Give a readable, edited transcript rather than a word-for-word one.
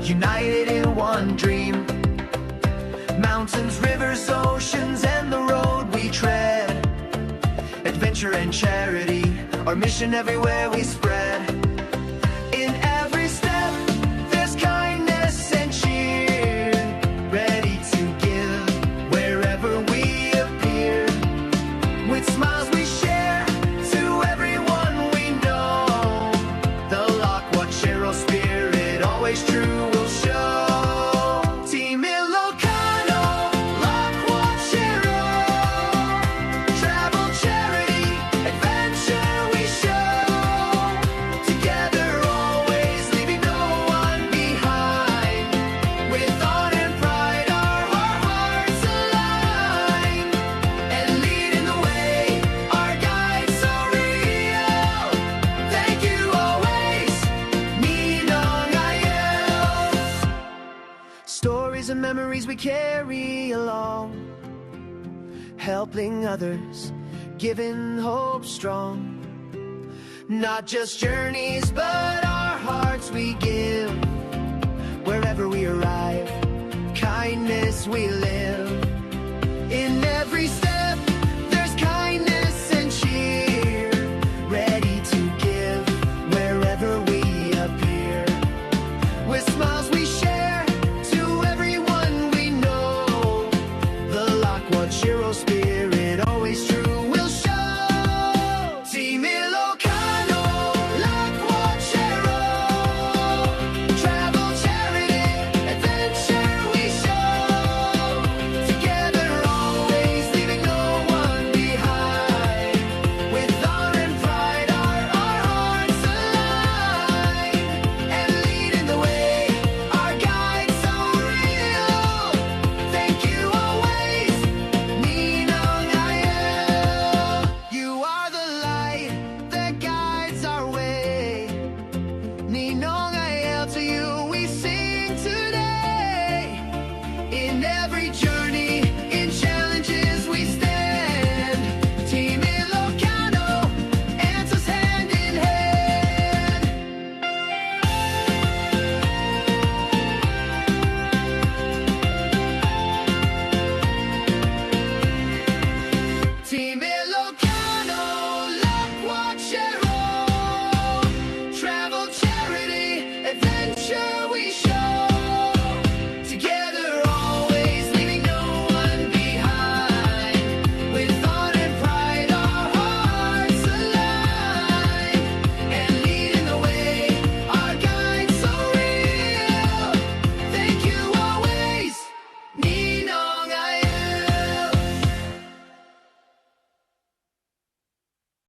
united in one dream. Mountains, rivers, oceans, and the road we tread. Adventure and charity, our mission everywhere we spread. In every step, there's kindness and cheer, ready to give wherever we appear. With smiles we share to everyone we know, the Lockwood Shero spirit, always true, will show. Team Ilocano, Lockwood Shero, travel, charity, adventure we show. Together always, leaving no one behind. With honor and pride, our hearts align. And leading the way, our guide so real. Thank you always, Ninong Ayaw. Stories and memories we carry along, helping others, giving hope strong. Not just journeys, but our hearts we give. Wherever we arrive, kindness we live. In every step, there's kindness and cheer, ready to give wherever we appear. With smiles we